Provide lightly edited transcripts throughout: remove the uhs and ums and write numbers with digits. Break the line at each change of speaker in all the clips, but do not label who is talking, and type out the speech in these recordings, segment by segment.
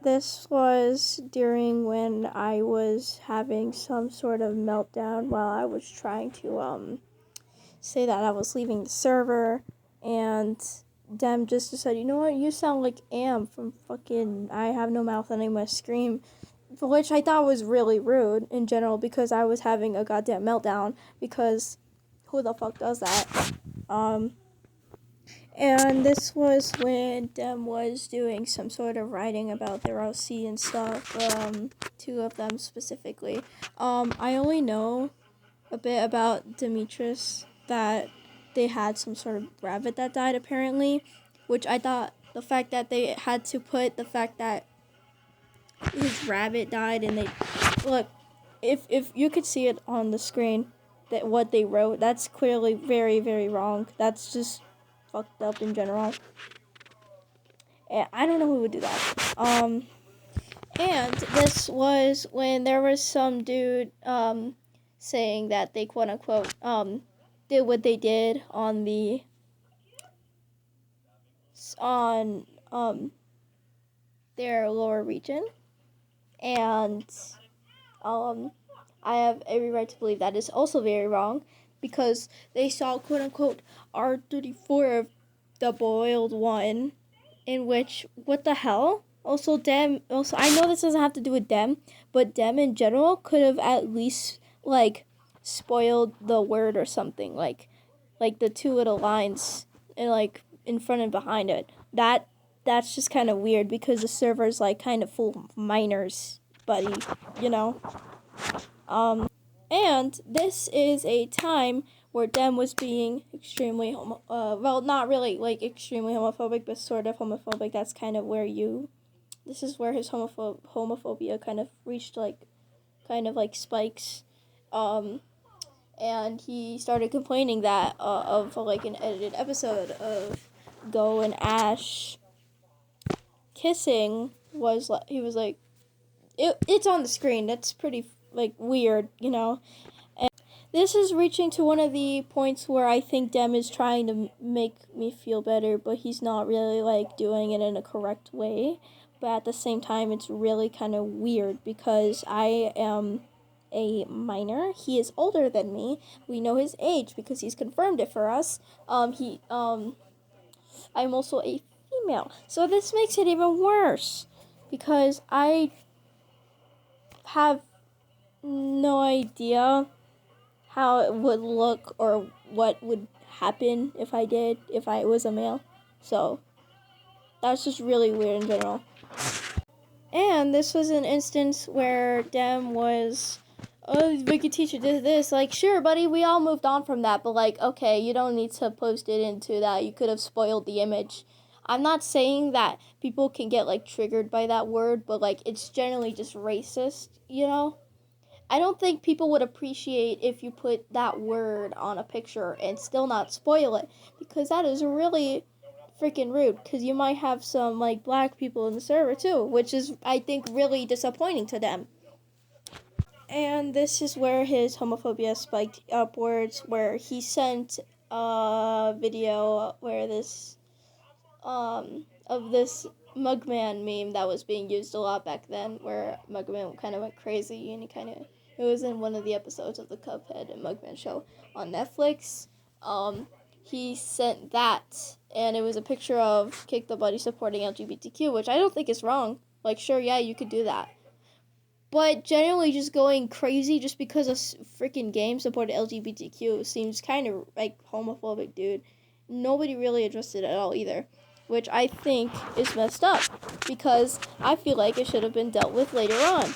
This was during when I was having some sort of meltdown while I was trying to say that I was leaving the server, and Dem just decided, you know what, you sound like Am from fucking I Have No Mouth and I Must Scream, which I thought was really rude in general because I was having a goddamn meltdown, because who the fuck does that? And this was when Dem was doing some sort of writing about their OC and stuff, two of them specifically. I only know a bit about Demetrius, that they had some sort of rabbit that died apparently, which I thought the fact that they had to put the fact that his rabbit died, and they look, if you could see it on the screen, that what they wrote, that's clearly very, very wrong. That's just fucked up in general. And I don't know who would do that. And this was when there was some dude saying that they quote unquote did what they did on the their lower region, and I have every right to believe that is also very wrong, because they saw quote unquote R34 of the boiled one, in which, what the hell? Also, Dem, also, I know this doesn't have to do with Dem, but Dem in general could have at least, like, spoiled the word or something, like the two little lines, and, like, in front and behind it. That's just kind of weird, because the server's, like, kind of full of minors, buddy, you know? And this is a time where Dem was being extremely well, not really like extremely homophobic, but sort of homophobic. That's kind of where this is where his homophobia kind of reached, like, kind of like spikes. And he started complaining that of like an edited episode of Go and Ash kissing was like, he was like, it's on the screen. That's pretty like weird, you know. And this is reaching to one of the points where I think Dem is trying to make me feel better, but he's not really like doing it in a correct way. But at the same time, it's really kind of weird, because I am a minor. He is older than me. We know his age because he's confirmed it for us. I'm also a female, so this makes it even worse, because I have no idea how it would look or what would happen if I was a male. So that's just really weird in general. And this was an instance where Dem was, oh, the wicked teacher did this. Like, sure, buddy, we all moved on from that, but like, okay, you don't need to post it into that. You could have spoiled the image. I'm not saying that people can get like triggered by that word, but like, it's generally just racist, you know? I don't think people would appreciate if you put that word on a picture and still not spoil it, because that is really freaking rude, because you might have some like black people in the server too, which is, I think, really disappointing to them. And this is where his homophobia spiked upwards, where he sent a video where this of this Mugman meme that was being used a lot back then, where Mugman kind of went crazy, and it was in one of the episodes of the Cuphead and Mugman show on Netflix. He sent that, and it was a picture of Kick the Buddy supporting LGBTQ, which I don't think is wrong. Like, sure, yeah, you could do that. But generally just going crazy just because a freaking game supported LGBTQ seems kind of like homophobic, dude. Nobody really addressed it at all either, which I think is messed up, because I feel like it should have been dealt with later on.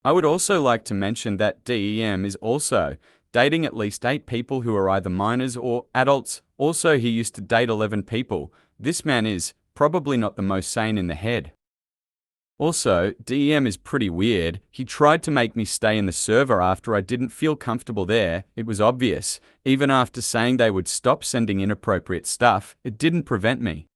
I would also like to mention that DEM is also dating at least 8 people who are either minors or adults. Also, he used to date 11 people. This man is probably not the most sane in the head. Also, DEM is pretty weird. He tried to make me stay in the server after I didn't feel comfortable there. It was obvious. Even after saying they would stop sending inappropriate stuff, it didn't prevent me.